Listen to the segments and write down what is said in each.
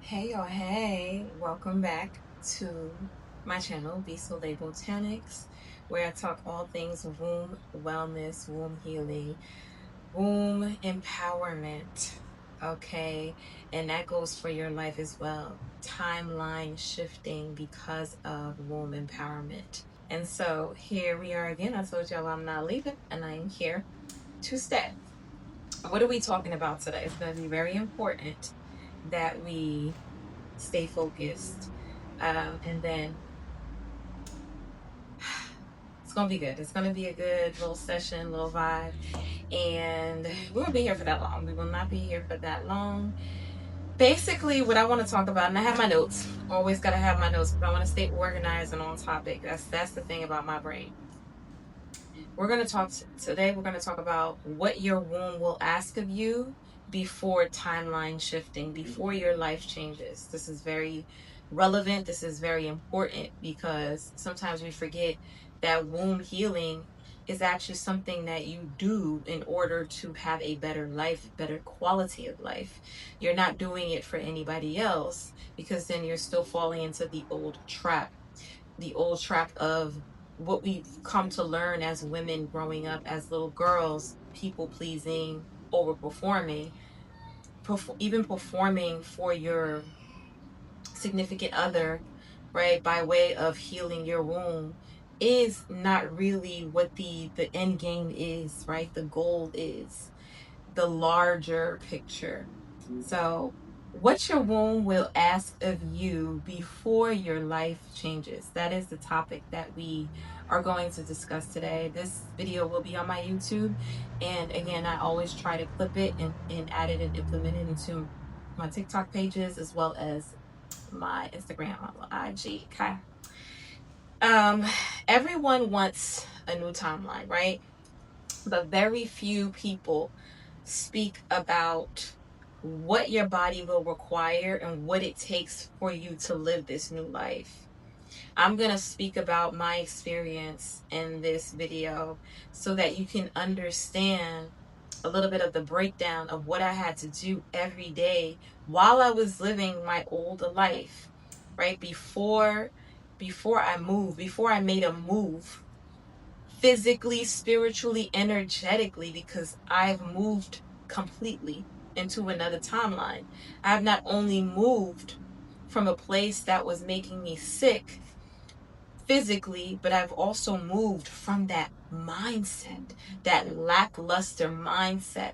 Hey y'all, hey, welcome back to my channel, Be So Label Botanics, where I talk all things womb wellness, womb healing, womb empowerment. Okay, and that goes for your life as well. Timeline shifting because of womb empowerment. And so here we are again. I told y'all I'm not leaving, and I am here to stay. What are we talking about today? It's going to be very important that we stay focused. And then it's gonna be good. It's gonna be a good little session, little vibe. And we won't be here for that long. We will not be here for that long. Basically, what I want to talk about, and I have my notes. Always gotta have my notes, but I want to stay organized and on topic. That's the thing about my brain. We're gonna talk today. We're gonna talk about what your womb will ask of you before timeline shifting, before your life changes. This is very relevant. This is very important because sometimes we forget that womb healing is actually something that you do in order to have a better life, better quality of life. You're not doing it for anybody else because then you're still falling into the old trap of what we've come to learn as women growing up as little girls, people pleasing, overperforming, even performing for your significant other, right, by way of healing your womb is not really what the end game is, right? The goal is the larger picture. So, what your womb will ask of you before your life changes. That is the topic that we are going to discuss today. This video will be on my YouTube. And again, I always try to clip it and add it and implement it into my TikTok pages as well as my Instagram, my IG. Okay. Um, everyone wants a new timeline, right? But very few people speak about what your body will require and what it takes for you to live this new life. I'm going to speak about my experience in this video so that you can understand a little bit of the breakdown of what I had to do every day while I was living my old life, right? Before I moved, before I made a move physically, spiritually, energetically, because I've moved completely into another timeline. I've not only moved from a place that was making me sick physically, but I've also moved from that mindset, that lackluster mindset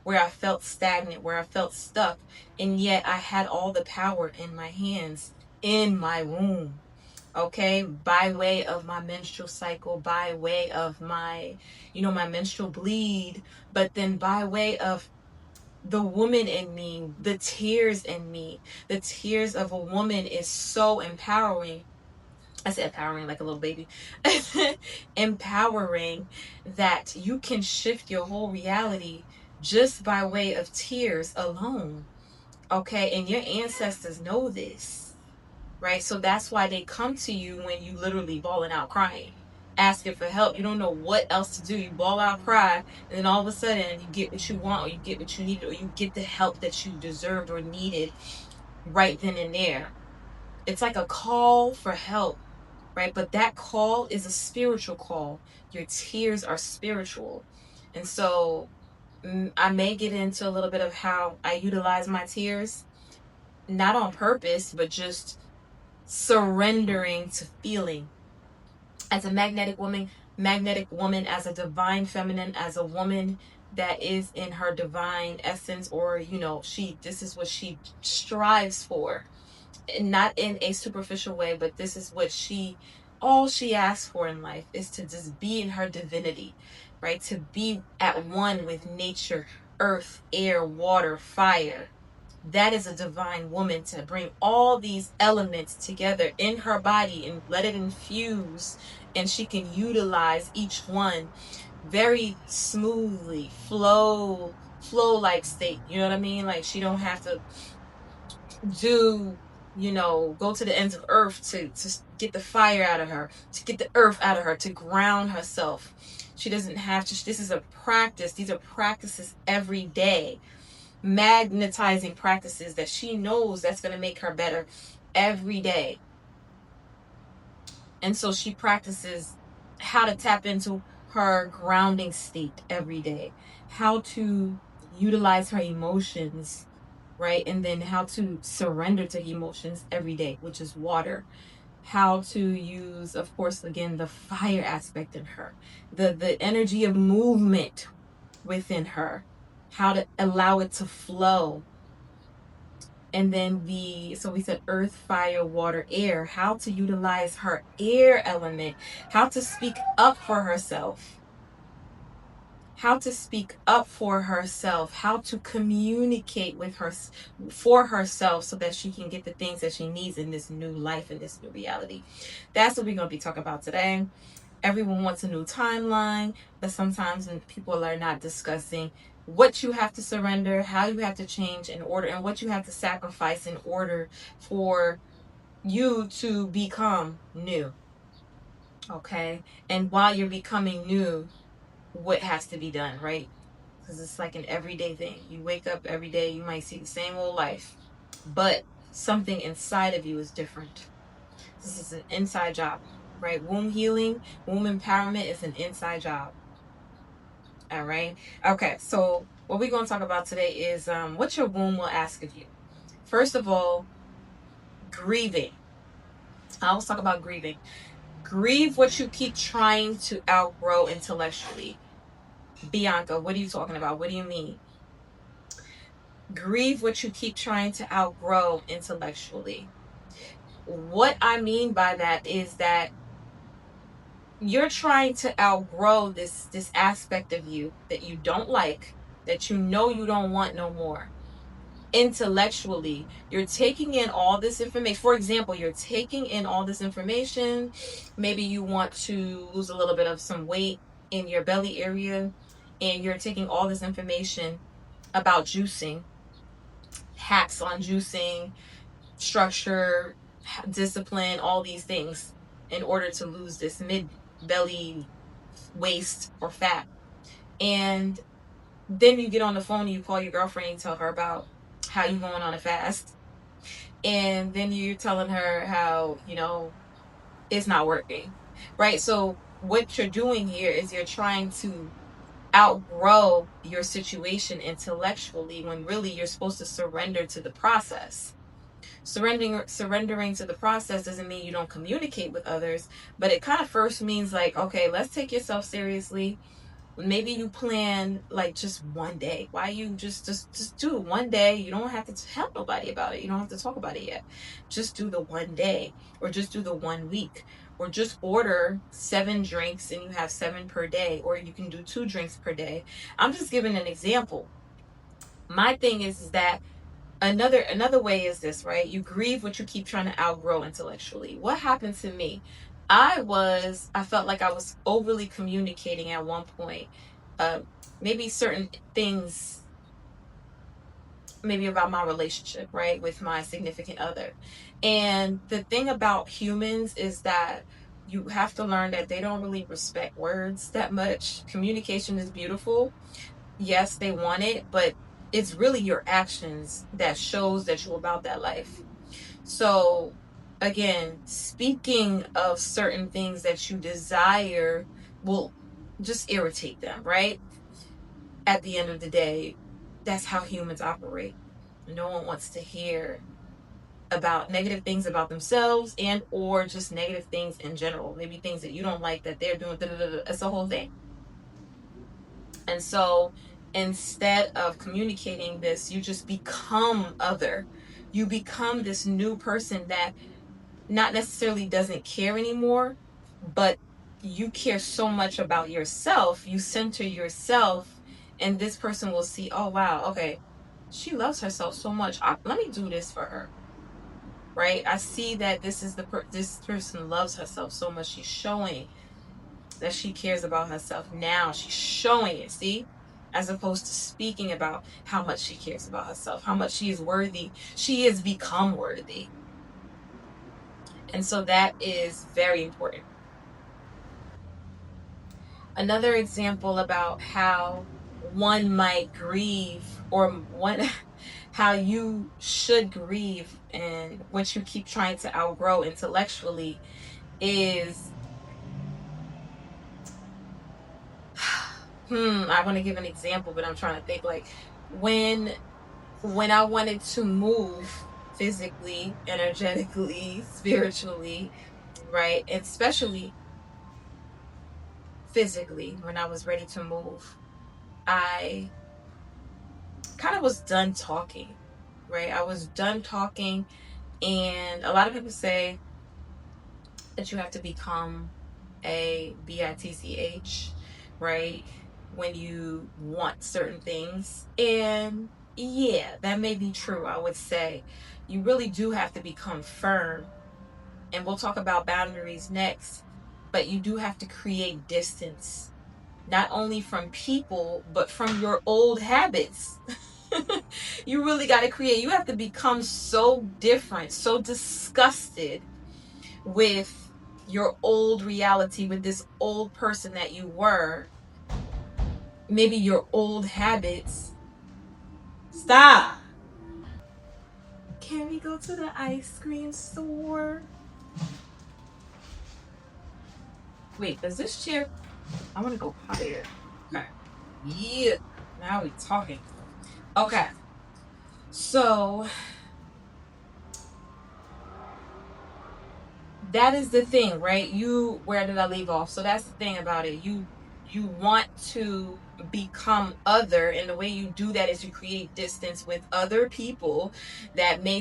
where I felt stagnant, where I felt stuck, and yet I had all the power in my hands, in my womb. Okay, by way of my menstrual cycle, by way of my menstrual bleed, but then by way of the woman in me, the tears in me. The tears of a woman is so empowering. I said empowering like a little baby. Empowering that you can shift your whole reality just by way of tears alone. Okay, and your ancestors know this, right? So that's why they come to you when you literally bawling out crying, asking for help. You don't know what else to do. You bawl out, cry, and then all of a sudden you get what you want, or you get what you needed, or you get the help that you deserved or needed right then and there. It's like a call for help, right? But that call is a spiritual call. Your tears are spiritual. And so I may get into a little bit of how I utilize my tears, not on purpose, but just surrendering to feeling. As a magnetic woman, as a divine feminine, as a woman that is in her divine essence, or this is what she strives for, not in a superficial way, but this is what all she asks for in life is to just be in her divinity, right? To be at one with nature, earth, air, water, fire. That is a divine woman, to bring all these elements together in her body and let it infuse, and she can utilize each one very smoothly, flow like state. You know what I mean? Like she don't have to do go to the ends of earth to get the fire out of her, to get the earth out of her, to ground herself. She doesn't have to. This is a practice. These are practices every day, magnetizing practices that she knows that's going to make her better every day. And so she practices how to tap into her grounding state every day, how to utilize her emotions, right? And then how to surrender to emotions every day, which is water. How to use, of course, again, the fire aspect in her, the energy of movement within her, how to allow it to flow. And then so we said earth, fire, water, air, how to utilize her air element, how to speak up for herself, how to speak up for herself, how to communicate with her for herself so that she can get the things that she needs in this new life, in this new reality. That's what we're going to be talking about today. Everyone wants a new timeline, but sometimes when people are not discussing what you have to surrender, how you have to change in order, and what you have to sacrifice in order for you to become new. Okay. And while you're becoming new, what has to be done, right? Because it's like an everyday thing. You wake up every day, you might see the same old life, but something inside of you is different. This is an inside job, right? Womb healing, womb empowerment is an inside job. All right. Okay. So what we're going to talk about today is what your womb will ask of you. First of all, grieving. I always talk about grieving. Grieve what you keep trying to outgrow intellectually. Bianca, what are you talking about? What do you mean? Grieve what you keep trying to outgrow intellectually. What I mean by that is that you're trying to outgrow this aspect of you that you don't like, that you know you don't want no more. Intellectually, you're taking in all this information. For example, you're taking in all this information. Maybe you want to lose a little bit of some weight in your belly area, and you're taking all this information about juicing, hacks on juicing, structure, discipline, all these things in order to lose this mid belly waist or fat. And then you get on the phone and you call your girlfriend and tell her about how you going on a fast. And then you're telling her how, it's not working. Right? So what you're doing here is you're trying to outgrow your situation intellectually when really you're supposed to surrender to the process. Surrendering to the process doesn't mean you don't communicate with others, but it kind of first means like, okay, let's take yourself seriously. Maybe you plan like just one day. Why you just do it one day? You don't have to tell nobody about it. You don't have to talk about it yet. Just do the one day, or just do the 1 week, or just order 7 drinks and you have 7 per day, or you can do 2 drinks per day. I'm just giving an example. My thing is that another way is this, right? You grieve what you keep trying to outgrow intellectually. What happened to me? I felt like I was overly communicating at one point. uh, Maybe certain things, maybe about my relationship, right, with my significant other. And the thing about humans is that you have to learn that they don't really respect words that much. Communication is beautiful. Yes, they want it, but it's really your actions that shows that you're about that life. So again, speaking of certain things that you desire will just irritate them, right? At the end of the day, that's how humans operate. No one wants to hear about negative things about themselves and or just negative things in general. Maybe things that you don't like that they're doing. It's a whole thing. And so instead of communicating this, you just become other. You become this new person that not necessarily doesn't care anymore, but you care so much about yourself. You center yourself, and this person will see, oh, wow, okay, she loves herself so much. Let me do this for her. Right? I see that this person loves herself so much. She's showing that she cares about herself now. She's showing it, see? As opposed to speaking about how much she cares about herself, how much she is worthy. She has become worthy. And so that is very important. Another example about how one might grieve, or one how you should grieve and what you keep trying to outgrow intellectually is I want to give an example, but I'm trying to think, like, when I wanted to move physically, energetically, spiritually, right? And especially physically, when I was ready to move, I kind of was done talking, right? I was done talking. And a lot of people say that you have to become a bitch, right? When you want certain things. And yeah, that may be true. I would say you really do have to become firm. And we'll talk about boundaries next. But you do have to create distance, not only from people, but from your old habits. You really got to create, you have to become so different, so disgusted with your old reality, with this old person that you were, maybe your old habits. Stop. Can we go to the ice cream store? Wait, does this chair? I want to go higher. Okay. Yeah. Now we talking. Okay. So that is the thing, right? Where did I leave off? So that's the thing about it. You want to become other, and the way you do that is you create distance with other people that may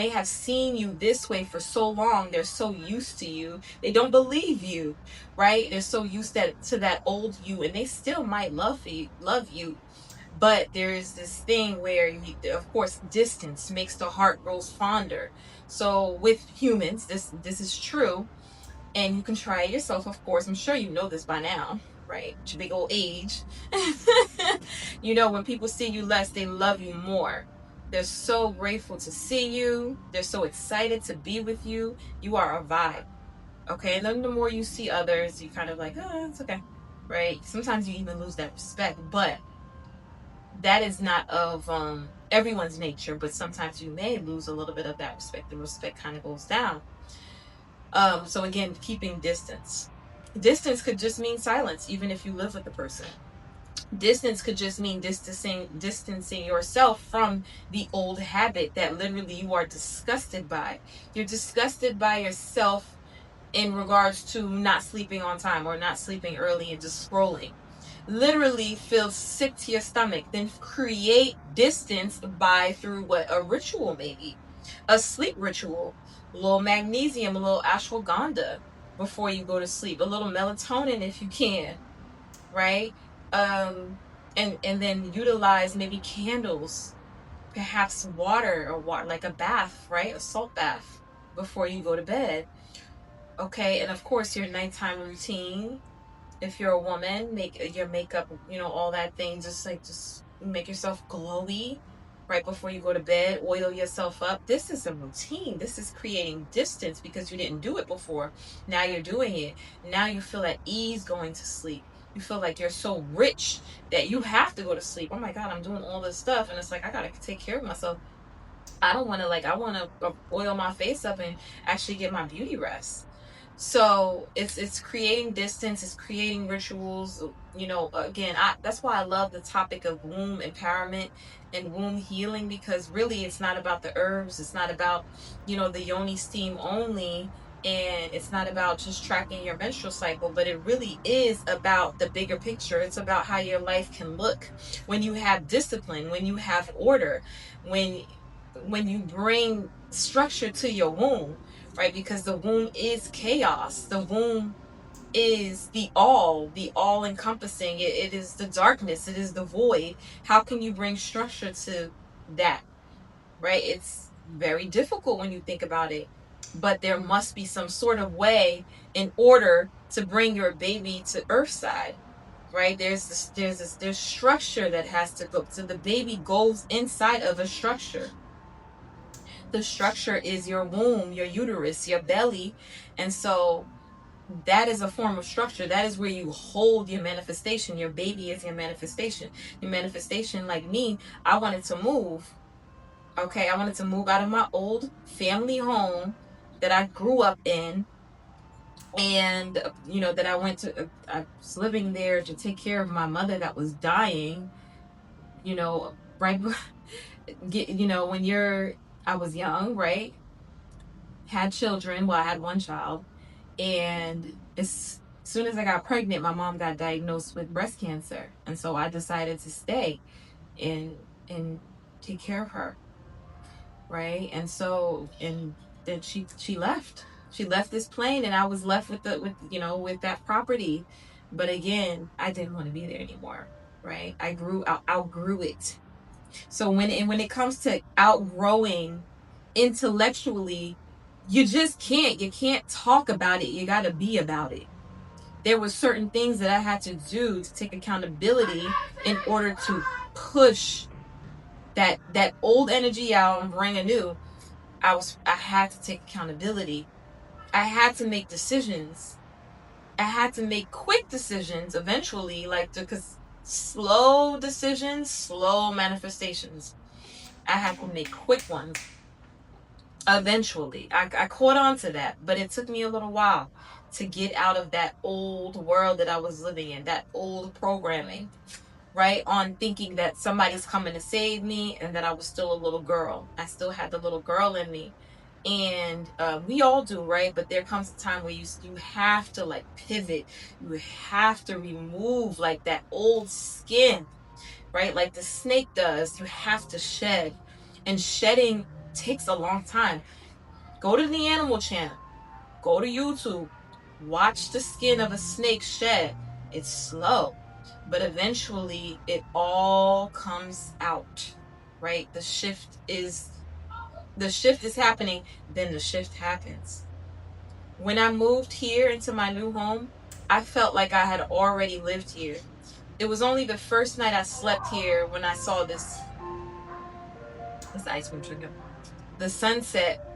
have seen you this way for so long. They're so used to you, they don't believe you, right? They're so used to that old you, and they still might love you, but there is this thing where of course, distance makes the heart grows fonder. So with humans, this is true, and you can try it yourself. Of course, I'm sure you know this by now, right? It's your big old age. When people see you less, they love you more. They're so grateful to see you. They're so excited to be with you. You are a vibe. Okay. And then the more you see others, you kind of like, oh, it's okay. Right. Sometimes you even lose that respect, but that is not of everyone's nature, but sometimes you may lose a little bit of that respect. The respect kind of goes down. So again, keeping distance. Distance could just mean silence, even if you live with the person. Distance could just mean distancing yourself from the old habit that literally you are disgusted by. You're disgusted by yourself in regards to not sleeping on time or not sleeping early and just scrolling. Literally feel sick to your stomach. Then create distance by through what a ritual, maybe a sleep ritual, a little magnesium, a little ashwagandha before you go to sleep, a little melatonin if you can, right? And then utilize maybe candles, perhaps water, or water like a bath, right? A salt bath before you go to bed. Okay, and of course your nighttime routine. If you're a woman, make your makeup, all that thing, just make yourself glowy right before you go to bed, oil yourself up. This is a routine. This is creating distance because you didn't do it before. Now you're doing it. Now you feel at ease going to sleep. You feel like you're so rich that you have to go to sleep. Oh my God, I'm doing all this stuff. And it's like, I got to take care of myself. I don't want to, I want to oil my face up and actually get my beauty rest. So it's creating distance, it's creating rituals. Again, that's why I love the topic of womb empowerment and womb healing, because really it's not about the herbs, it's not about the yoni steam only, and it's not about just tracking your menstrual cycle, but it really is about the bigger picture. It's about how your life can look when you have discipline, when you have order, when you bring structure to your womb, right? Because the womb is chaos. The womb is the all encompassing. It is the darkness. It is the void. How can you bring structure to that, right? It's very difficult when you think about it, but there must be some sort of way in order to bring your baby to earthside, right? There's structure that has to go. So the baby goes inside of a structure. The structure is your womb, your uterus, your belly. And so that is a form of structure. That is where you hold your manifestation. Your baby is your manifestation. Your manifestation, like me, I wanted to move. Okay, I wanted to move out of my old family home that I grew up in, and that I went to. I was living there to take care of my mother that was dying. Right. When I was young, right? Had children. Well, I had one child, and as soon as I got pregnant, my mom got diagnosed with breast cancer, and so I decided to stay and and take care of her, right? And then she left. She left this plane, and I was left with that property. But again, I didn't want to be there anymore, right? Outgrew it. So when it comes to outgrowing intellectually, you can't talk about it. You got to be about it. There were certain things that I had to do to take accountability in order to push that old energy out and bring a new. I had to take accountability. I had to make decisions. I had to make quick decisions eventually, because slow decisions, slow manifestations. I had to make quick ones eventually. I caught on to that, but it took me a little while to get out of that old world that I was living in, that old programming, right? On thinking that somebody's coming to save me and that I was still a little girl. I still had the little girl in me. And we all do, right? But there comes a time where you have to like pivot. You have to remove like that old skin, right? Like the snake does. You have to shed. And shedding takes a long time. Go to the animal channel. Go to YouTube. Watch the skin of a snake shed. It's slow, but eventually it all comes out, right? The shift is happening, then the shift happens. When I moved here into my new home, I felt like I had already lived here. It was only the first night I slept here when I saw this ice cream trigger. The sunset.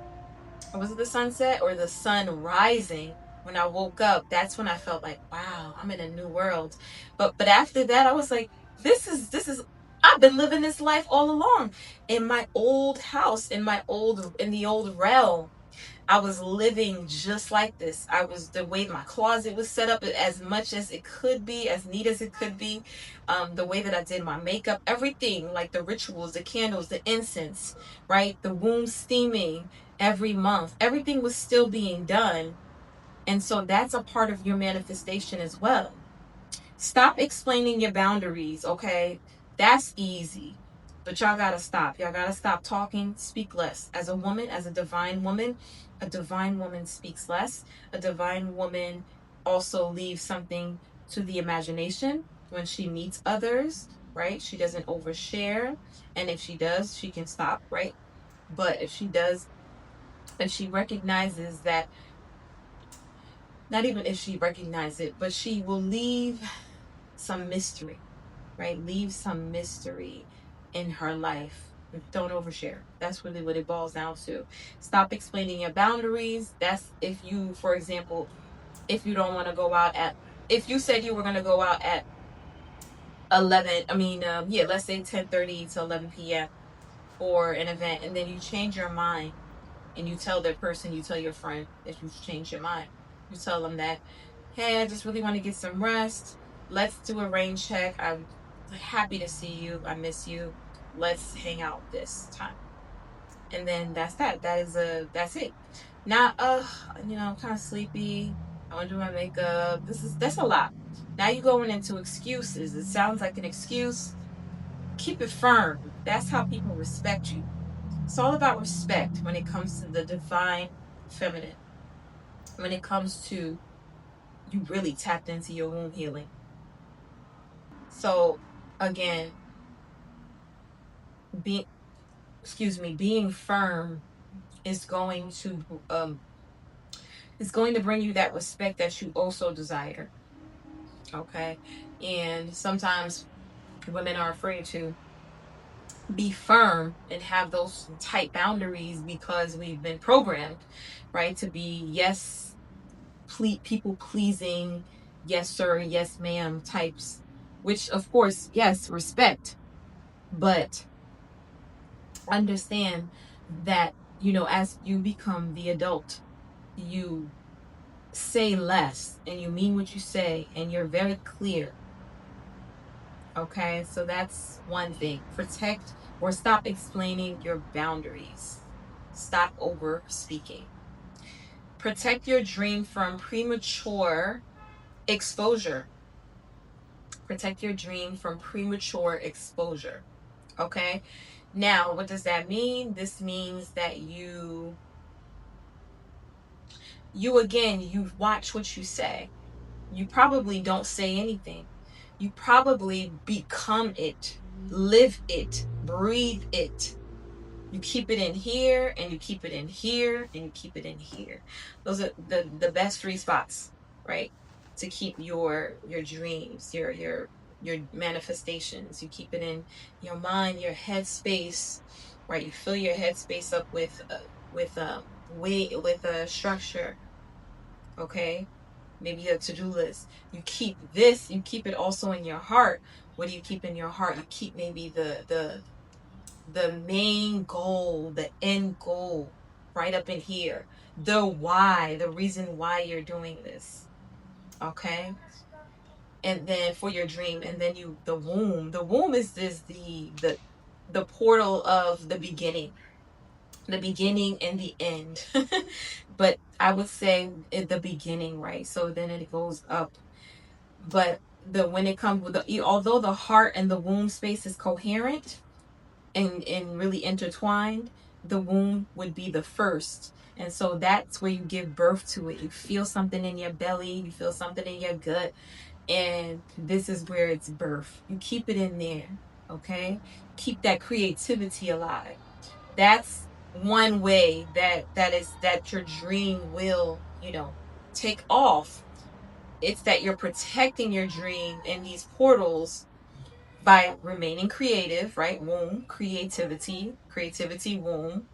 Was it the sunset or the sun rising? When I woke up, that's when I felt like, wow, I'm in a new world. But after that, I was like, this is I've been living this life all along in my old house, in the old realm. I was living just like this. I was the way my closet was set up as much as it could be, as neat as it could be. The way that I did my makeup, everything, like the rituals, the candles, the incense, right? The womb steaming every month. Everything was still being done. And so that's a part of your manifestation as well. Stop explaining your boundaries, okay? That's easy. But y'all gotta stop. Y'all gotta stop talking, speak less. As a woman, as a divine woman speaks less. A divine woman also leaves something to the imagination when she meets others, right? She doesn't overshare. And if she does, she can stop, right? But if she recognizes that, not even if she recognizes it, but she will leave some mystery, right? Leave some mystery in her life. Don't overshare. That's really what it boils down to. Stop explaining your boundaries. That's if you, for example, if you don't want to go out at, if you said you were going to go out at 11, yeah, let's say 10:30 to 11 p.m. for an event, and then you change your mind and you tell that person, you tell your friend that you've changed your mind. You tell them that, hey, I just really want to get some rest. Let's do a rain check. I'm happy to see you. I miss you. Let's hang out this time. And then that's it. Not I'm kind of sleepy. I want to do my makeup. That's a lot. Now you're going into excuses. It sounds like an excuse. Keep it firm. That's how people respect you. It's all about respect when it comes to the divine feminine. When it comes to you really tapped into your womb healing. So again, being being firm is going to bring you that respect that you also desire. Okay. And sometimes women are afraid to be firm and have those tight boundaries because we've been programmed, right, to be yes people pleasing, yes sir, yes ma'am types, which of course, yes, respect, but understand that, as you become the adult, you say less and you mean what you say and you're very clear. Okay, so that's one thing. Protect or stop explaining your boundaries. Stop over speaking. Protect your dream from premature exposure. Protect your dream from premature exposure. Okay, now what does that mean? This means that you again, you watch what you say. You probably don't say anything. You probably become it, live it, breathe it. You keep it in here and you keep it in here and you keep it in here. Those are the best three spots, right? To keep your dreams, your manifestations. You keep it in your mind, your head space, right? You fill your head space up with weight, with a structure, okay? Maybe a to-do list. You keep this, you keep it also in your heart. What do you keep in your heart? You keep maybe the main goal, the end goal, right up in here. The why, the reason why you're doing this. Okay? And then for your dream, and then the womb. The womb is the portal of the beginning. The beginning and the end. But I would say at the beginning, right? So then it goes up. But when it comes with although the heart and the womb space is coherent, and really intertwined, the womb would be the first. And so that's where you give birth to it. You feel something in your belly, you feel something in your gut, and this is where it's birth. You keep it in there, okay? Keep that creativity alive. That's one way that your dream will, take off. It's that you're protecting your dream in these portals by remaining creative, right? Womb, creativity, womb.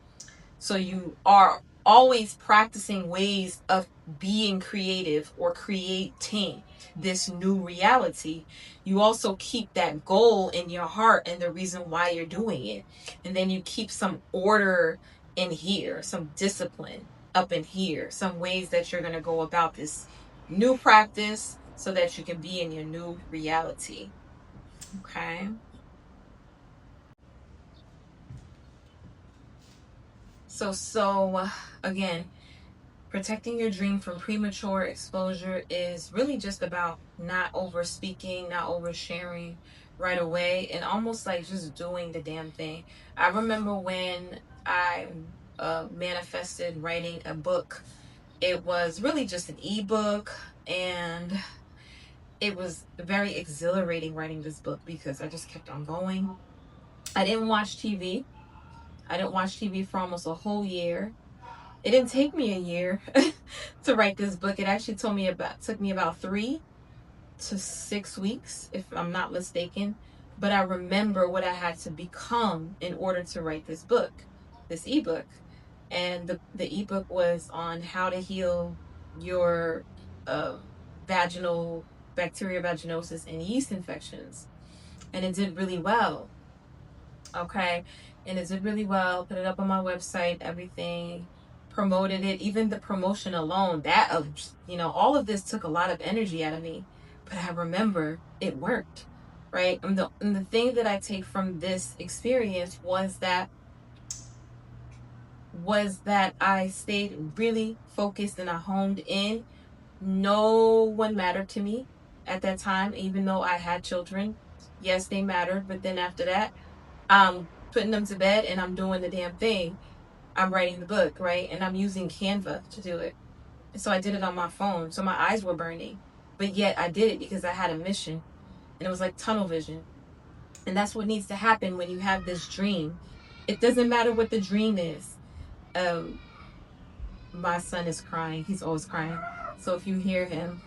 So you are always practicing ways of being creative or creating this new reality. You also keep that goal in your heart and the reason why you're doing it. And then you keep some order in here, some discipline up in here, some ways that you're going to go about this new practice so that you can be in your new reality. Okay. So again, protecting your dream from premature exposure is really just about not over speaking, not oversharing right away, and almost like just doing the damn thing. I remember when I manifested writing a book. It was really just an ebook, and it was very exhilarating writing this book because I just kept on going. I didn't watch TV. I didn't watch TV for almost a whole year. It didn't take me a year to write this book. It actually took me about 3 to 6 weeks, if I'm not mistaken. But I remember what I had to become in order to write this book, this ebook. And the ebook was on how to heal your vaginal bacteria vaginosis and yeast infections. And it did really well. Okay. And it did really well. Put it up on my website, everything, promoted it. Even the promotion alone, all of this took a lot of energy out of me. But I remember it worked. Right. And the thing that I take from this experience was that I stayed really focused and I honed in. No one mattered to me at that time, even though I had children. Yes, they mattered. But then after that, I'm putting them to bed and I'm doing the damn thing. I'm writing the book, right? And I'm using Canva to do it. And so I did it on my phone. So my eyes were burning. But yet I did it because I had a mission. And it was like tunnel vision. And that's what needs to happen when you have this dream. It doesn't matter what the dream is. Um, my son is crying. He's always crying. So if you hear him,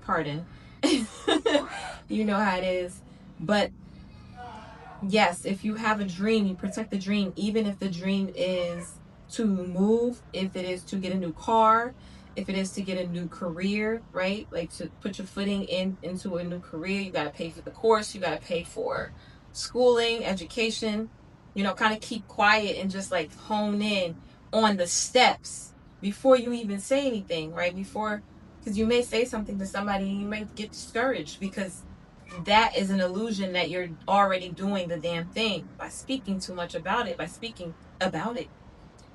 pardon. You know how it is. But yes, if you have a dream, you protect the dream, even if the dream is to move, if it is to get a new car, if it is to get a new career, right? Like to put your footing into a new career, you got to pay for the course, you got to pay for schooling, education, kind of keep quiet and just like hone in on the steps before you even say anything, right? Because you may say something to somebody and you may get discouraged because that is an illusion that you're already doing the damn thing by speaking too much about it, by speaking about it,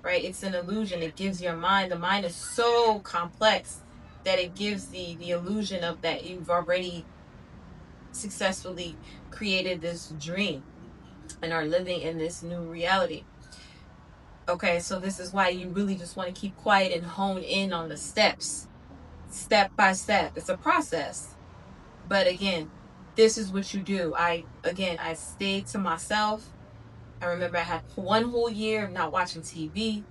right? It's an illusion. It gives your mind, the mind is so complex that it gives the illusion of that you've already successfully created this dream and are living in this new reality. Okay, so this is why you really just want to keep quiet and hone in on the steps, step by step. It's a process. But again, this is what you do. I stayed to myself. I remember I had one whole year of not watching TV.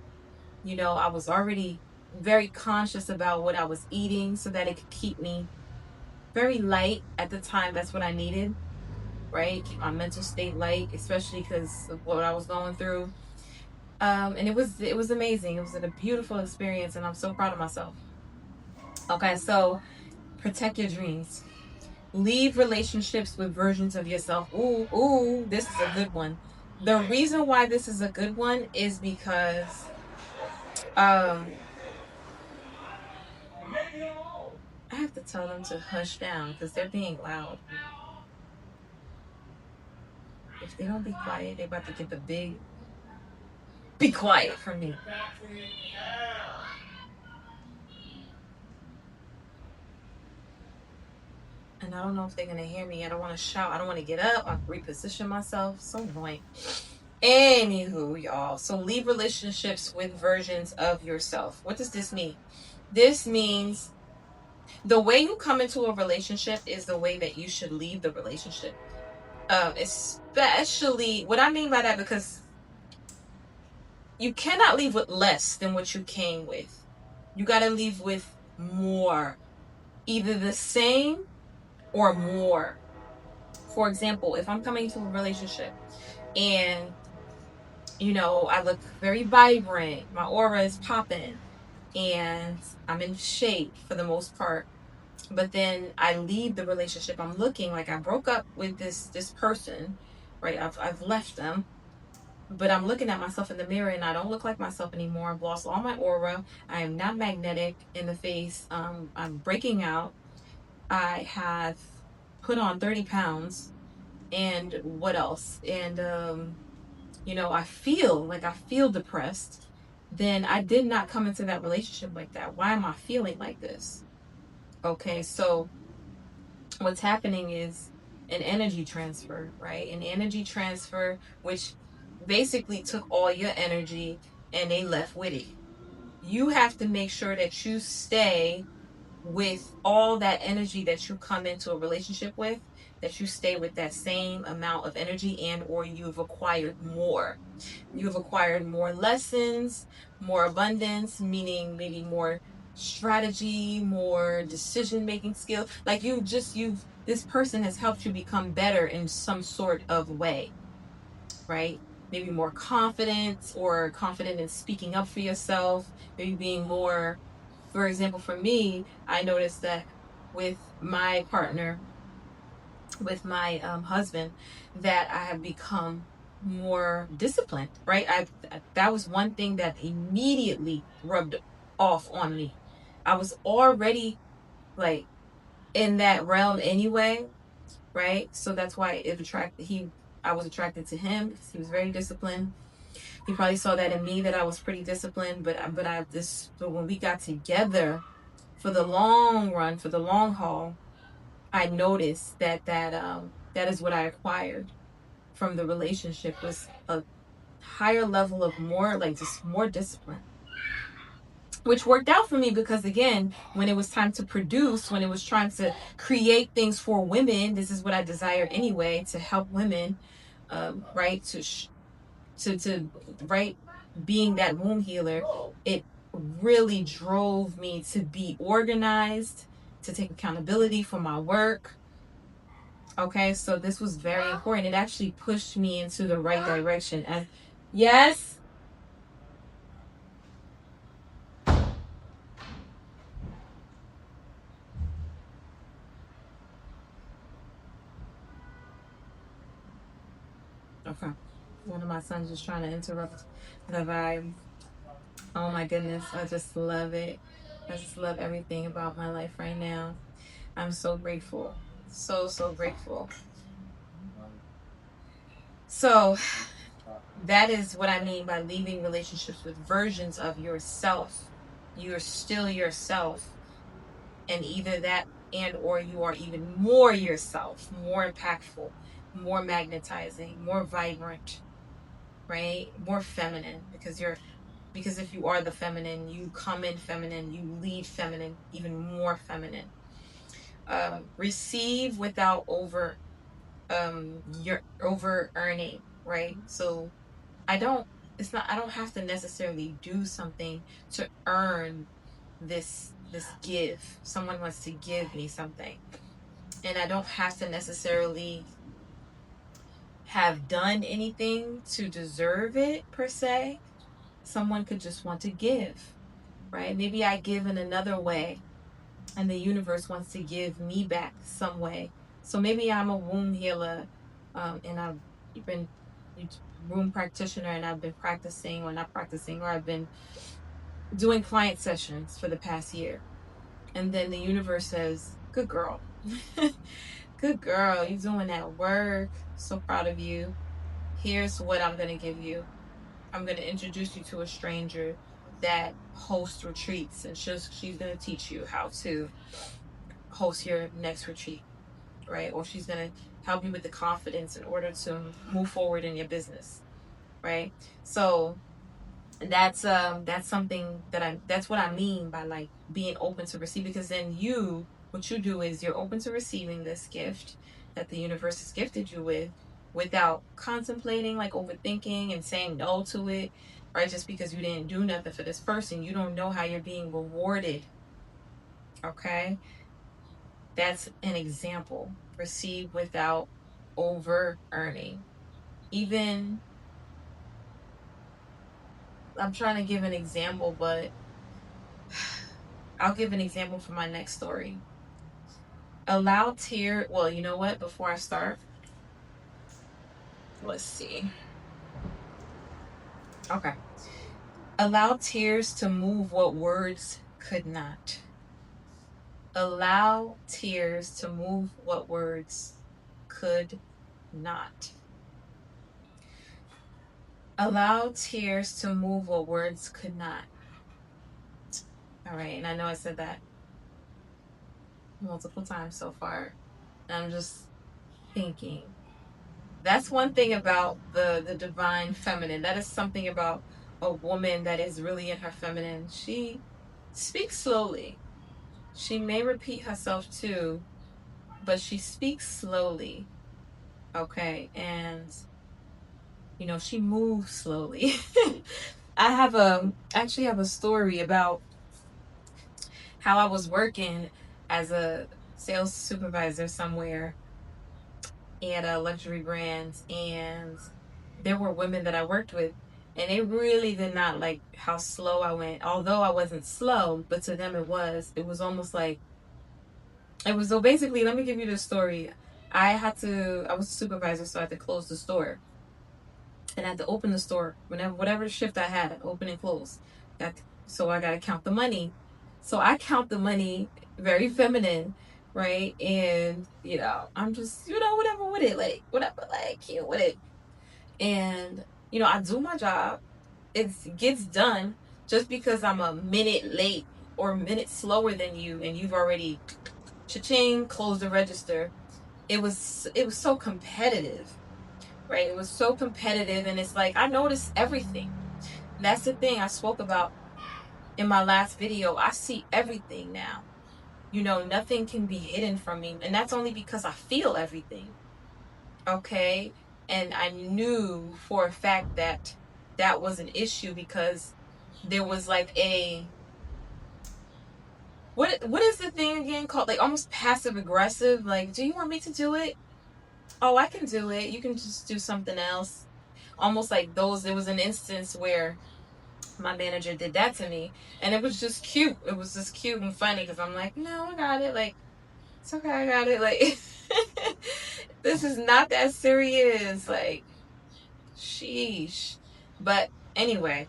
I was already very conscious about what I was eating so that it could keep me very light at the time. That's what I needed, right? Keep my mental state light, especially because of what I was going through. And it was amazing. It was a beautiful experience, and I'm so proud of myself. Okay, so protect your dreams. Leave relationships with versions of yourself. Ooh, this is a good one. The reason why this is a good one is because um I have to tell them to hush down because they're being loud. If they don't be quiet, they about to get the big be quiet from me. And I don't know if they're gonna hear me. I don't want to shout. I don't want to get up. I reposition myself. So annoying. Anywho, y'all. So leave relationships with versions of yourself. What does this mean? This means the way you come into a relationship is the way that you should leave the relationship. Especially what I mean by that, because you cannot leave with less than what you came with. You got to leave with more, either the same or more. For example, if I'm coming to a relationship and I look very vibrant, my aura is popping, and I'm in shape for the most part, but then I leave the relationship, I'm looking like I broke up with this person, right? I've left them, but I'm looking at myself in the mirror and I don't look like myself anymore. I've lost all my aura. I am not magnetic in the face. I'm breaking out. I have put on 30 pounds. And what else? And I feel depressed. Then I did not come into that relationship like that. Why am I feeling like this? Okay, so what's happening is an energy transfer, right? An energy transfer, which basically took all your energy and they left with it. You have to make sure that you stay with all that energy that you come into a relationship with, that you stay with that same amount of energy, and or you've acquired more. You've acquired more lessons, more abundance, meaning maybe more strategy, more decision making skill. Like you've this person has helped you become better in some sort of way, right? Maybe more confident or confident in speaking up for yourself, maybe being more, for example, for me, I noticed that with my partner, with my husband, that I have become more disciplined, right? That was one thing that immediately rubbed off on me. I was already like in that realm anyway, right? So that's why I was attracted to him because he was very disciplined. He probably saw that in me, that I was pretty disciplined, but when we got together for the long run, for the long haul, I noticed that is what I acquired from the relationship, was a higher level of more, like, just more discipline, which worked out for me because, again, when it was time to produce, when it was trying to create things for women, this is what I desire anyway, to help women, right, to right, being that womb healer. It really drove me to be organized, to take accountability for my work. Okay, so this was very important. It actually pushed me into the right direction. And yes, Okay. One of my sons just trying to interrupt the vibe. Oh my goodness. I just love it. I just love everything about my life right now. I'm so grateful. So, so grateful. So, that is what I mean by leaving relationships with versions of yourself. You're still yourself, and either that and or you are even more yourself, more impactful, more magnetizing, more vibrant, right? More feminine, because if you are the feminine, you come in feminine, you lead feminine, even more feminine. Receive without you're over earning, right? So I don't I don't have to necessarily do something to earn this give. Someone wants to give me something. And I don't have to necessarily have done anything to deserve it per se. Someone could just want to give, right? Maybe I give in another way and the universe wants to give me back some way. So maybe I'm a womb healer, and I've been womb practitioner, and I've been practicing, or not practicing, or I've been doing client sessions for the past year. And then the universe says, "Good girl, good girl, you're doing that work. So proud of you. Here's what I'm gonna give you. I'm gonna introduce you to a stranger that hosts retreats, and she's gonna teach you how to host your next retreat, right? Or she's going to help you with the confidence in order to move forward in your business, right? So that's something that's what I mean by like being open to receive, because then what you do is you're open to receiving this gift that the universe has gifted you with without contemplating, like overthinking and saying no to it, right? Just because you didn't do nothing for this person, you don't know how you're being rewarded. Okay, that's an example. Receive without over earning. Even, I'm trying to give an example, but I'll give an example for my next story. Allow tear. Well, you know what? Before I start, let's see. Okay. Allow tears to move what words could not. Allow tears to move what words could not. Allow tears to move what words could not. All right. And I know I said that multiple times so far. And I'm just thinking. That's one thing about the divine feminine. That is something about a woman that is really in her feminine. She speaks slowly. She may repeat herself too, but she speaks slowly. Okay. And she moves slowly. I actually have a story about how I was working as a sales supervisor somewhere at a luxury brand, and there were women that I worked with, and they really did not like how slow I went. Although I wasn't slow, but to them it was. It was almost like it was. So basically, let me give you the story. I was a supervisor, so I had to close the store, and I had to open the store whenever whatever shift I had, open and close. So I got to count the money. So I count the money, very feminine, right? And I'm just whatever with it, like whatever, like cute with it. And I do my job. It gets done. Just because I'm a minute late or a minute slower than you, and you've already cha-ching closed the register. It was so competitive, right? It was so competitive, and it's like I noticed everything. That's the thing I spoke about in my last video. I see everything now. Nothing can be hidden from me, and that's only because I feel everything. Okay. And I knew for a fact that that was an issue, because there was like what is the thing again called, like almost passive aggressive, like, do you want me to do it? Oh, I can do it, you can just do something else. Almost like those. There was an instance where my manager did that to me, and it was just cute. It was just cute and funny, because I'm like, no, I got it, like, it's okay, I got it, like, this is not that serious, like, Sheesh. But anyway,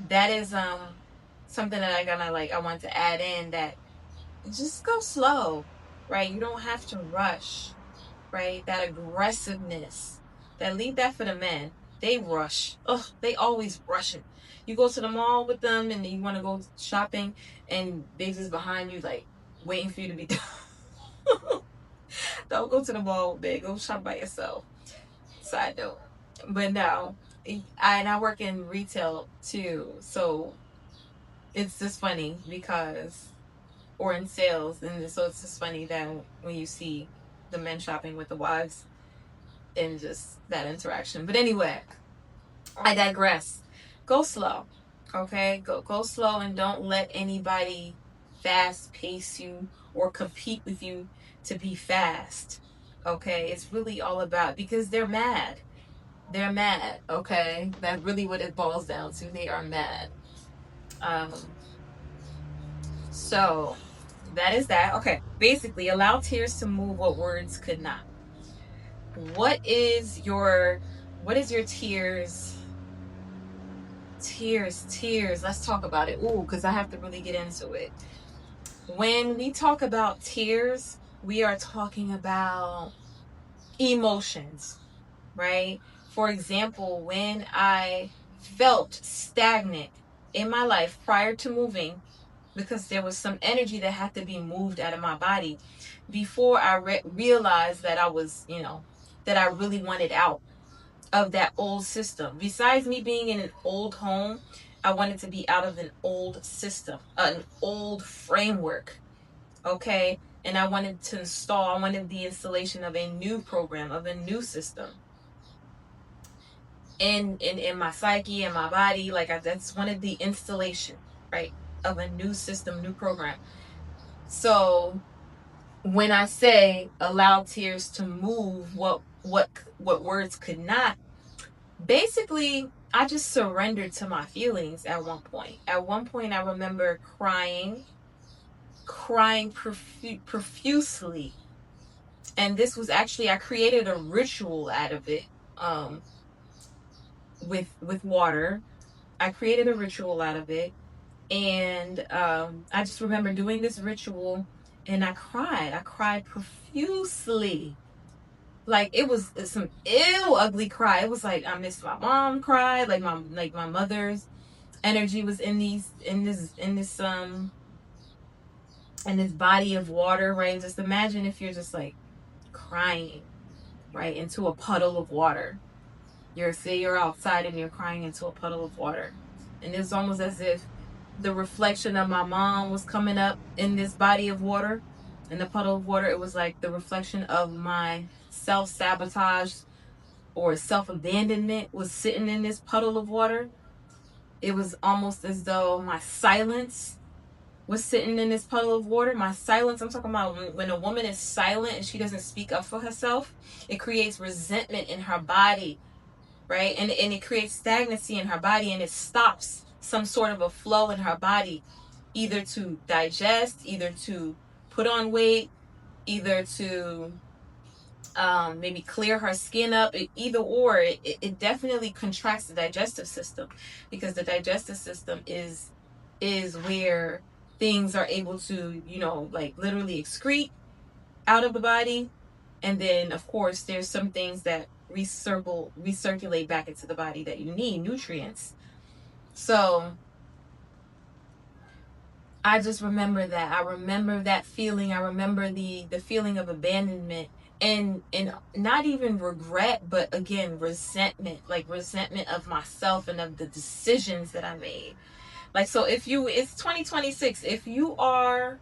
that is something that I want to add in, that just go slow, right? You don't have to rush, right? That aggressiveness, that leave that for the men. They rush. Ugh, they always rushing. You go to the mall with them and you want to go shopping and they just behind you like waiting for you to be done. Don't go to the mall with me. Go shop by yourself. Side note. But no, I work in retail too, so it's just funny because, or in sales, and so it's just funny that when you see the men shopping with the wives and just that interaction. But anyway, I digress. Go slow, okay? Go slow, and don't let anybody fast pace you or compete with you to be fast. Okay, it's really all about, because they're mad. They're mad. Okay, that's really what it boils down to. They are mad. Um, so that is that. Okay, basically, allow tears to move what words could not. What is your tears? Tears. Let's talk about it. Ooh, because I have to really get into it. When we talk about tears, we are talking about emotions, right? For example, when I felt stagnant in my life prior to moving, because there was some energy that had to be moved out of my body before I realized that I was, that I really wanted out of that old system. Besides me being in an old home, I wanted to be out of an old system, an old framework. Okay. And I wanted the installation of a new program, of a new system in my psyche and my body. Like that's one of the installation, right? Of a new system, new program. So when I say allow tears to move what words could not, basically I just surrendered to my feelings at one point. At one point I remember crying profusely. And this was actually, I created a ritual out of it, um with water. I created a ritual out of it. And I just remember doing this ritual and I cried. I cried profusely. Like it was some ill ugly cry. It was like I missed my mom cried, like my mother's energy was in this body of water, right? Just imagine if you're just like crying, right, into a puddle of water. You're outside and you're crying into a puddle of water. And it's almost as if the reflection of my mom was coming up in this body of water, in the puddle of water. It was like the reflection of my self-sabotage or self-abandonment was sitting in this puddle of water. It was almost as though my silence was sitting in this puddle of water. My silence, I'm talking about when a woman is silent and she doesn't speak up for herself, it creates resentment in her body, right? And it creates stagnancy in her body, and it stops some sort of a flow in her body, either to digest, either to put on weight, either to maybe clear her skin up. Either or, it definitely contracts the digestive system, because the digestive system is where things are able to, like literally excrete out of the body. And then of course there's some things that recirculate back into the body that you need, nutrients. So I just remember that. I remember that feeling. I remember the feeling of abandonment, and not even regret, but again resentment, like resentment of myself and of the decisions that I made. Like, so it's 2026. If you are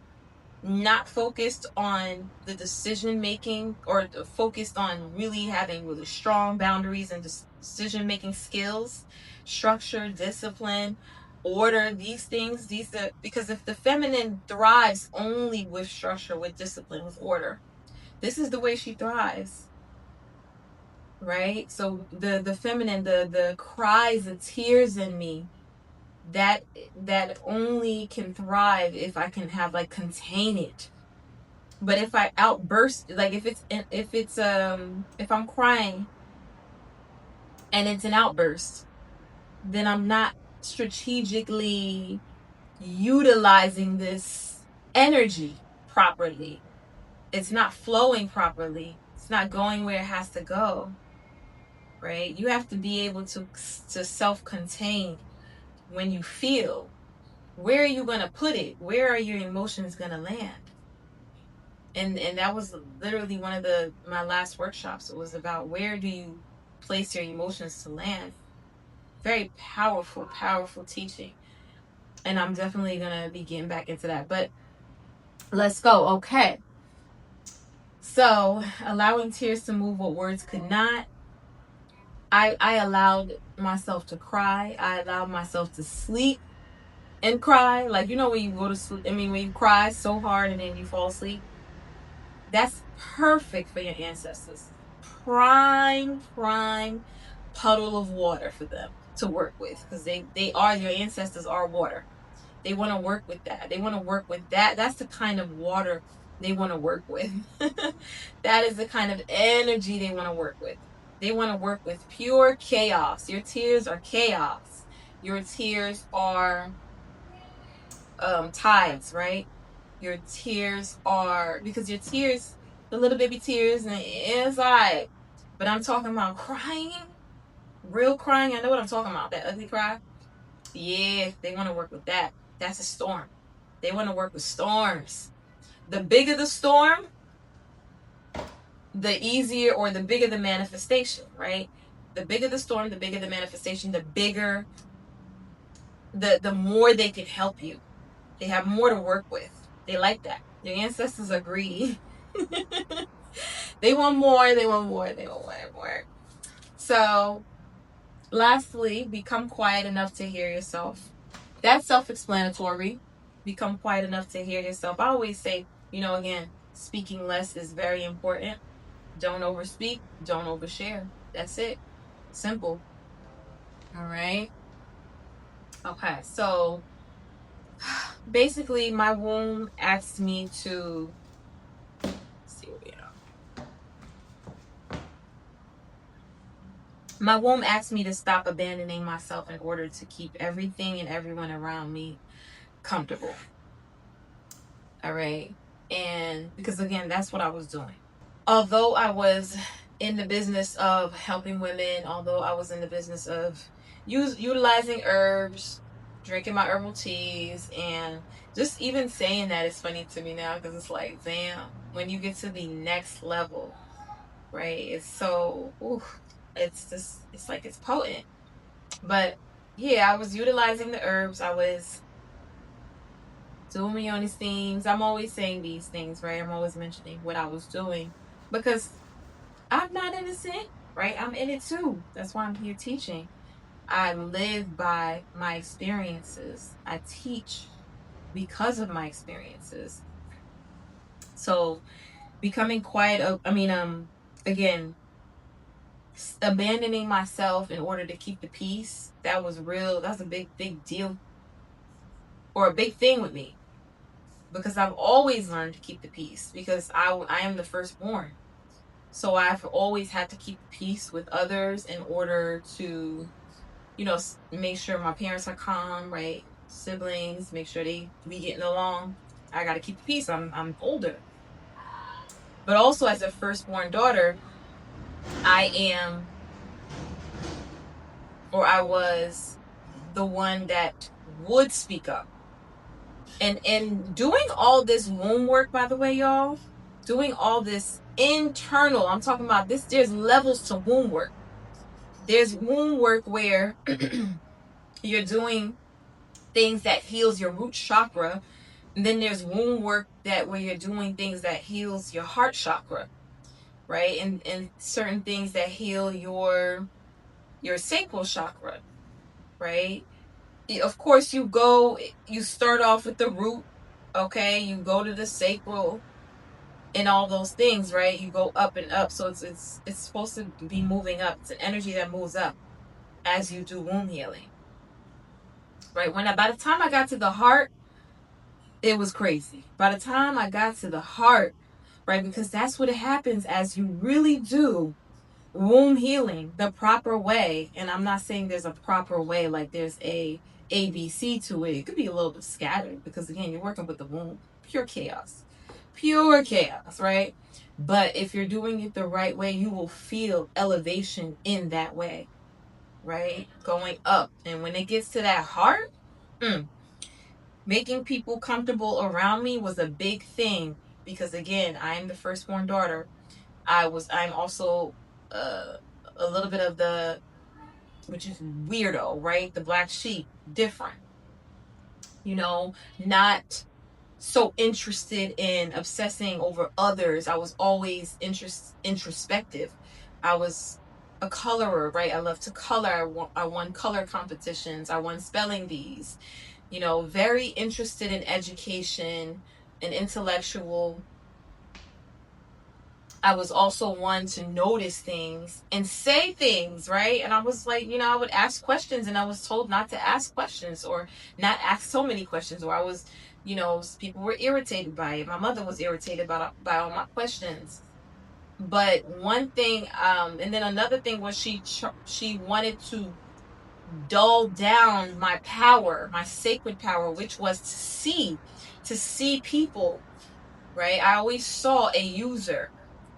not focused on the decision making, or focused on really having really strong boundaries and decision making skills, structure, discipline, order, these things, because if the feminine thrives only with structure, with discipline, with order, this is the way she thrives, right? So the feminine, the cries, the tears in me, that only can thrive if I can have, like, contain it. But if I outburst, like if I'm crying and it's an outburst, then I'm not strategically utilizing this energy properly. It's not flowing properly. It's not going where it has to go, right? You have to be able to self-contain when you feel. Where are you going to put it? Where are your emotions going to land? And that was literally one of my last workshops. It was about, where do you place your emotions to land? Very powerful, powerful teaching. And I'm definitely going to be getting back into that. But let's go. Okay. So, allowing tears to move what words could not. I allowed myself to cry. I allowed myself to sleep and cry. Like, when you go to sleep, when you cry so hard and then you fall asleep, that's perfect for your ancestors. Prime puddle of water for them to work with, because your ancestors are water. They want to work with that. They want to work with that. That's the kind of water they want to work with. That is the kind of energy they want to work with. They want to work with pure chaos. Your tears are chaos. Your tears are tides, right? Your tears are, because your tears, the little baby tears and the inside. But I'm talking about crying, real crying. I know what I'm talking about. That ugly cry. Yeah, they want to work with that. That's a storm. They want to work with storms. The bigger the storm, the easier, or the bigger the manifestation, right? The bigger the storm, the bigger the manifestation, the bigger, the more they can help you. They have more to work with. They like that. Your ancestors are greedy. They want more, they want more, they want more. So, lastly, become quiet enough to hear yourself. That's self-explanatory. Become quiet enough to hear yourself. I always say, again, speaking less is very important. Don't overspeak, don't overshare. That's it. Simple. All right. Okay. So basically, my womb asked me to, let's see what we are. My womb asked me to stop abandoning myself in order to keep everything and everyone around me comfortable. All right. And because, again, that's what I was doing. Although I was in the business of helping women, although I was in the business of utilizing herbs, drinking my herbal teas, and just even saying that is funny to me now, because it's like, damn, when you get to the next level, right? It's so, it's just, it's like, it's potent. But yeah, I was utilizing the herbs. I was doing me on these things. I'm always saying these things, right? I'm always mentioning what I was doing, because I'm not innocent, right? I'm in it too. That's why I'm here teaching. I live by my experiences. I teach because of my experiences. So becoming quiet, again, abandoning myself in order to keep the peace, that was real. That's a big deal, or a big thing with me, because I've always learned to keep the peace, because I am the firstborn. So I've always had to keep peace with others in order to, make sure my parents are calm, right? Siblings, make sure we getting along. I got to keep the peace. I'm older. But also, as a firstborn daughter, I was the one that would speak up. And doing all this womb work, by the way, y'all, doing all this internal, I'm talking about this, there's levels to womb work. There's womb work where you're doing things that heals your root chakra. And then there's womb work where you're doing things that heals your heart chakra, right? And certain things that heal your sacral chakra, right? Of course, you start off with the root, okay? You go to the sacral and all those things, right? You go up and up. So it's supposed to be moving up. It's an energy that moves up as you do womb healing, right? By the time I got to the heart, it was crazy. By the time I got to the heart, right? Because that's what happens as you really do womb healing the proper way, and I'm not saying there's a proper way, like there's a ABC to it. It could be a little bit scattered because again, you're working with the womb, pure chaos, right? But if you're doing it the right way, you will feel elevation in that way, right? Going up. And when it gets to that heart, mm, making people comfortable around me was a big thing because again, I'm the firstborn daughter. I'm also uh, a little bit of the, which is weirdo, right? The black sheep, different, not so interested in obsessing over others. I was always introspective. I was a colorer, right? I love to color. I won color competitions. I won spelling bees. Very interested in education and intellectual. I was also one to notice things and say things, right? And I was like, I would ask questions and I was told not to ask questions or not ask so many questions, or I was, people were irritated by it. My mother was irritated by all my questions. But one thing, and then another thing was she wanted to dull down my power, my sacred power, which was to see people, right? I always saw a user,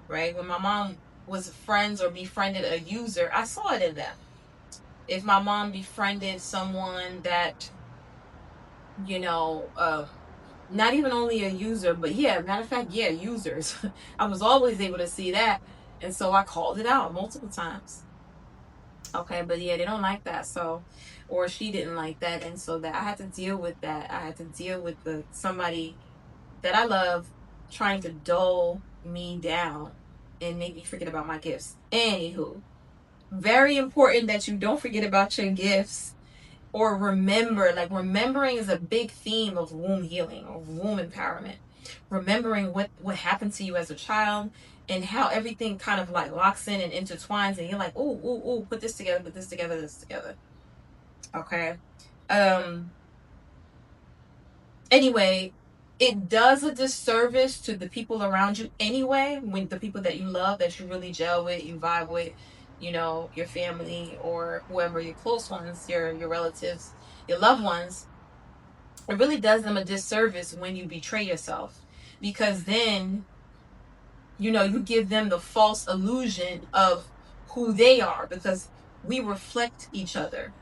right? When my mom was friends or befriended a user, I saw it in them. If my mom befriended someone that, you know, uh, not even only a user, but yeah, matter of fact, yeah, users, I was always able to see that. And so I called it out multiple times. Okay, but yeah, they don't like that. So, or she didn't like that. And so that I had to deal with that. I had to deal with somebody that I love trying to dull me down and make me forget about my gifts. Anywho, very important that you don't forget about your gifts or remember. Like, remembering is a big theme of womb healing or womb empowerment. Remembering what happened to you as a child and how everything kind of like locks in and intertwines, and you're like, oh, put this together, this together. Okay. Um anyway, it does a disservice to the people around you anyway, when the people that you love, that you really gel with, you vibe with, your family or whoever, your close ones, your relatives, your loved ones. It really does them a disservice when you betray yourself, because then you give them the false illusion of who they are, because we reflect each other.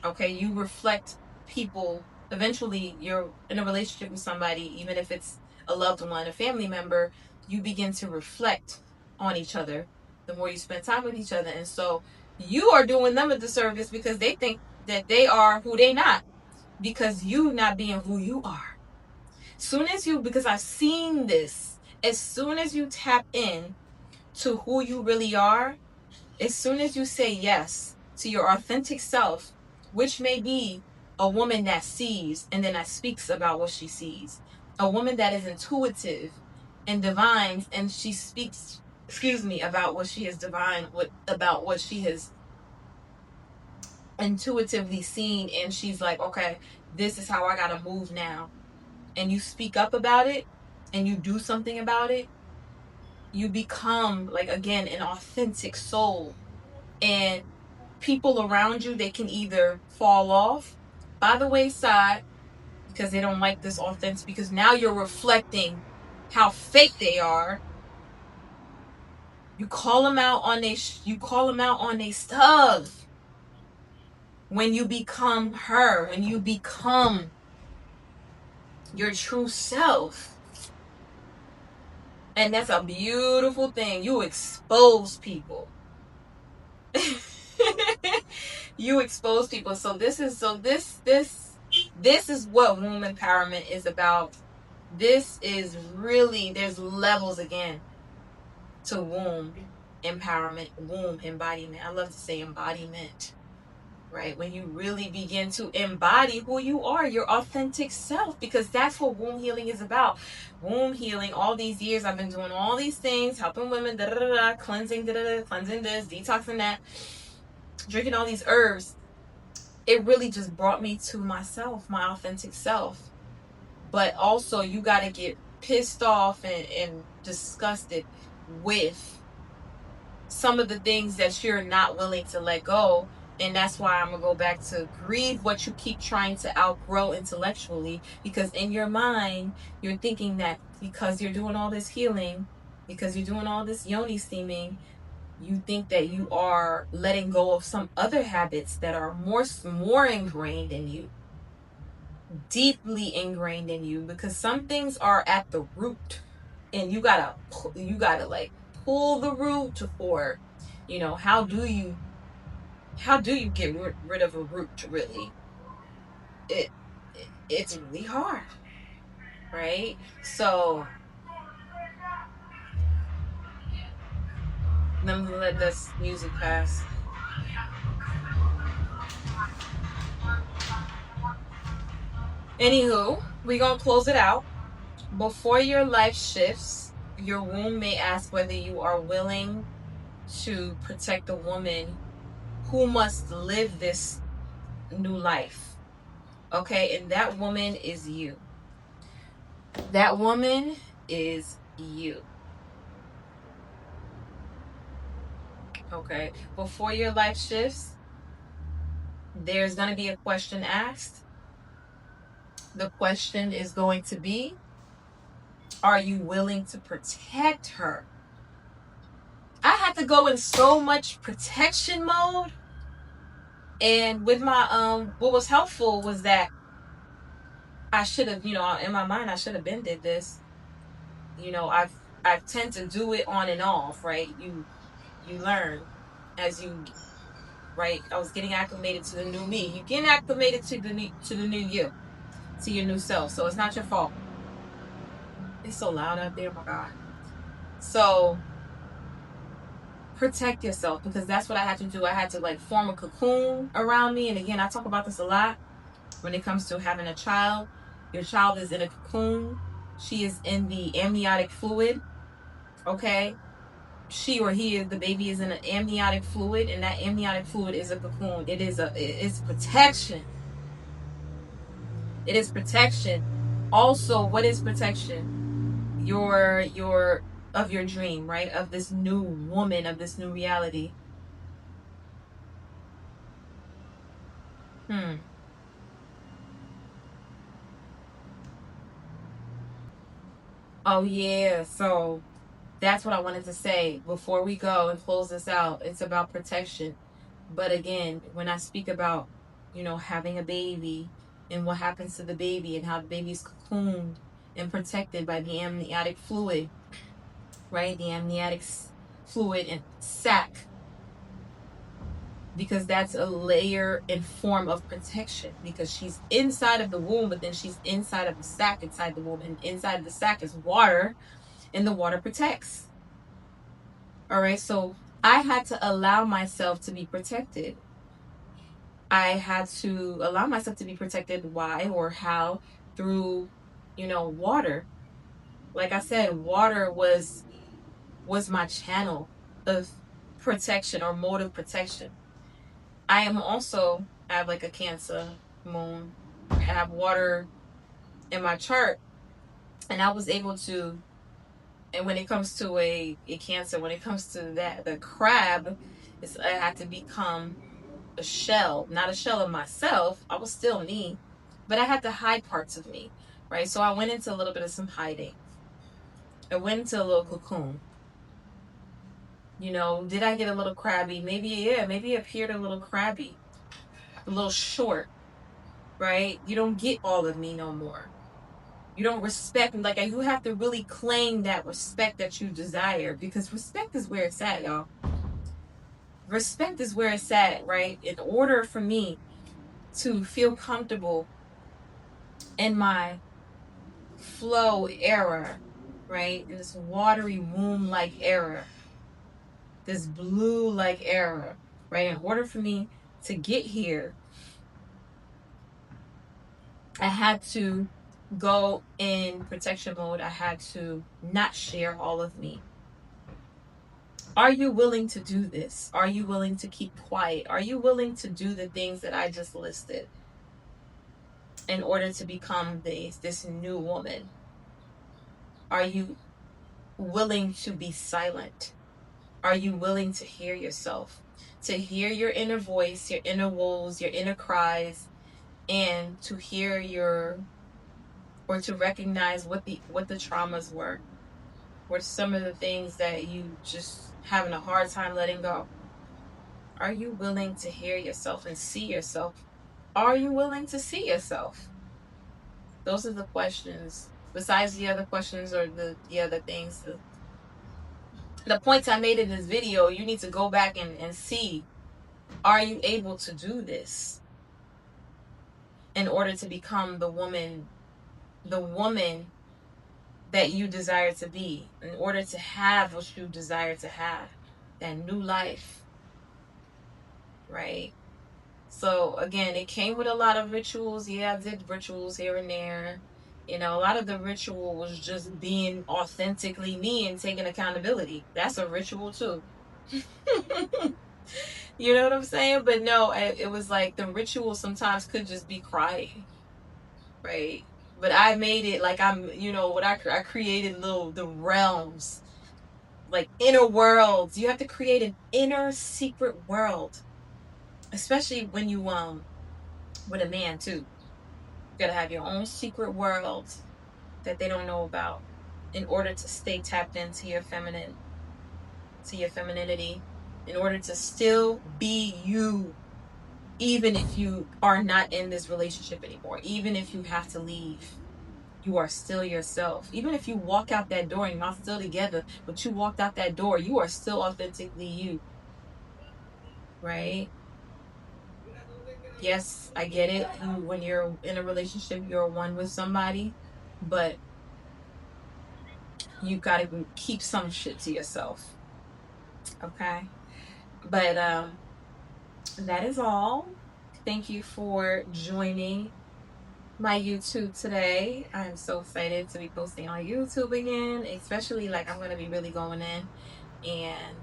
Okay, you reflect people. Eventually you're in a relationship with somebody, even if it's a loved one, a family member, you begin to reflect on each other the more you spend time with each other. And so you are doing them a disservice because they think that they are who they not, because you not being who you are. Because I've seen this, as soon as you tap in to who you really are, as soon as you say yes to your authentic self, which may be a woman that sees and then that speaks about what she sees, a woman that is intuitive and divines, and she speaks, excuse me, about what she has divine, about what she has intuitively seen, and she's like, okay, this is how I gotta move now. And you speak up about it and you do something about it, you become, like, again, an authentic soul. And people around you, they can either fall off by the wayside because they don't like this authentic, because now you're reflecting how fake they are. You call them out on their stuff. When you become her, when you become your true self, and that's a beautiful thing. You expose people. You expose people. This is what womb empowerment is about. This is really, there's levels again to womb empowerment, womb embodiment. I love to say embodiment, right? When you really begin to embody who you are, your authentic self, because that's what womb healing is about. Womb healing, all these years I've been doing all these things, helping women, cleansing, cleansing this, detoxing that, drinking all these herbs. It really just brought me to myself, my authentic self. But also, you got to get pissed off and disgusted with some of the things that you're not willing to let go. And that's why I'm going to go back to grieve what you keep trying to outgrow intellectually, because in your mind, you're thinking that because you're doing all this healing, because you're doing all this yoni steaming, you think that you are letting go of some other habits that are more ingrained in you, deeply ingrained in you, because some things are at the root, and you gotta like pull the root. Or how do you get rid of a root? Really, it it's really hard, right? So let me let this music pass. Anywho, we gonna close it out. Before your life shifts, your womb may ask whether you are willing to protect the woman who must live this new life. Okay, and that woman is you. That woman is you. Okay, before your life shifts, there's going to be a question asked. The question is going to be, are you willing to protect her? I had to go in so much protection mode. And with my what was helpful was that I should have, in my mind I should have been did this. I've tend to do it on and off, right? You learn as you, right? I was getting acclimated to the new me. You getting acclimated to the new you, to your new self. So it's not your fault. It's so loud out there, oh my God. So protect yourself, because that's what I had to do. I had to like form a cocoon around me. And again, I talk about this a lot when it comes to having a child. Your child is in a cocoon. She is in the amniotic fluid. Okay. She or he is, the baby is in an amniotic fluid, and that amniotic fluid is a cocoon. It's protection. It is protection. Also, what is protection? Your of your dream, right? Of this new woman, of this new reality. Hmm. Oh yeah. So that's what I wanted to say before we go and close this out. It's about protection. But again, when I speak about, having a baby and what happens to the baby and how the baby's cocooned and protected by the amniotic fluid, right? The amniotic fluid and sac, because that's a layer and form of protection, because she's inside of the womb, but then she's inside of the sac inside the womb, and inside the sac is water, and the water protects. All right, so I had to allow myself to be protected. I had to allow myself to be protected. Why or how? Through, water. Like I said, water was my channel of protection, or mode of protection. I have like a Cancer moon. I have water in my chart, and I was able to. And when it comes to a Cancer, when it comes to that, the crab, I had to become a shell, not a shell of myself. I was still me, but I had to hide parts of me, right? So I went into a little bit of some hiding. I went into a little cocoon. Did I get a little crabby? Maybe, yeah, maybe it appeared a little crabby, a little short, right? You don't get all of me no more. You don't respect, like, you have to really claim that respect that you desire, because respect is where it's at, y'all. Respect is where it's at, right? In order for me to feel comfortable in my flow era, right? In this watery womb like era, this blue like era, right? In order for me to get here, I had to go in protection mode. I had to not share all of me. Are you willing to do this? Are you willing to keep quiet? Are you willing to do the things that I just listed in order to become this new woman? Are you willing to be silent? Are you willing to hear yourself? To hear your inner voice, your inner woes, your inner cries, and to hear or to recognize what the traumas were, or some of the things that you just having a hard time letting go. Are you willing to hear yourself and see yourself? Are you willing to see yourself? Those are the questions. Besides the other questions or the other things, the points I made in this video, you need to go back and see. Are you able to do this in order to become the woman that you desire to be, in order to have what you desire to have, that new life, right? So again, it came with a lot of rituals. Yeah, I did rituals here and there. A lot of the ritual was just being authentically me and taking accountability. That's a ritual too. You know what I'm saying? But no, it was like the ritual sometimes could just be crying, right? But I made it like what I created the realms, like inner worlds. You have to create an inner secret world, especially when you with a man too. You gotta have your own secret world that they don't know about in order to stay tapped into your femininity, in order to still be you, even if you are not in this relationship anymore, even if you have to leave. You are still yourself. Even if you walk out that door and you're not still together, but you walked out that door, you are still authentically you, right? Yes, I get it. When you're in a relationship, you're one with somebody, but you gotta keep some shit to yourself. Okay. But that is all. Thank you for joining my YouTube today. I'm so excited to be posting on YouTube again, especially like I'm gonna be really going in and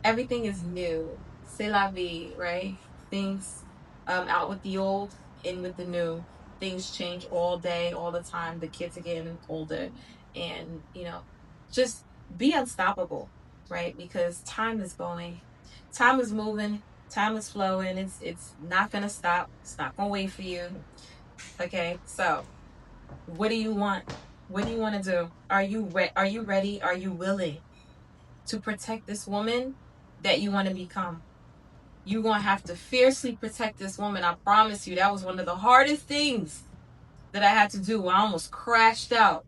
everything is new. C'est la vie, right? Things out with the old, in with the new. Things change all day, all the time. The kids are getting older, and just be unstoppable, right? Because time is moving, time is flowing. It's not gonna stop. It's not gonna wait for you. Okay, so what do you want? What do you want to do? Are you ready? Are you willing to protect this woman that you want to become? You're going to have to fiercely protect this woman. I promise you, that was one of the hardest things that I had to do. I almost crashed out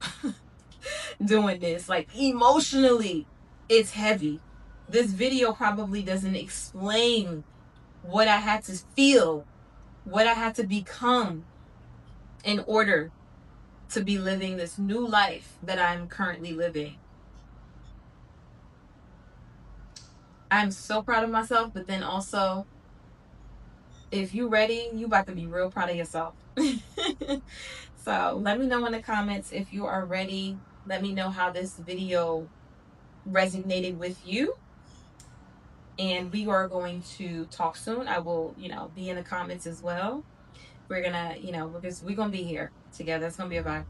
doing this. Like, emotionally, it's heavy. This video probably doesn't explain what I had to feel, what I had to become in order to be living this new life that I'm currently living. I'm so proud of myself, but then also, if you ready, you about to be real proud of yourself. So let me know in the comments if you are ready. Let me know how this video resonated with you. And we are going to talk soon. I will, be in the comments as well. We're gonna, because we're gonna be here together. It's gonna be a vibe.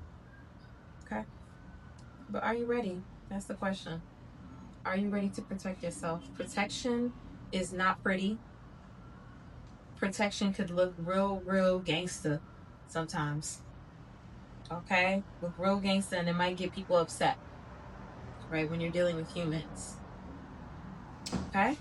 Okay. But are you ready? That's the question. Are you ready to protect yourself? Protection is not pretty. Protection could look real gangster sometimes. Okay? Look real gangster, and it might get people upset, right? When you're dealing with humans. Okay?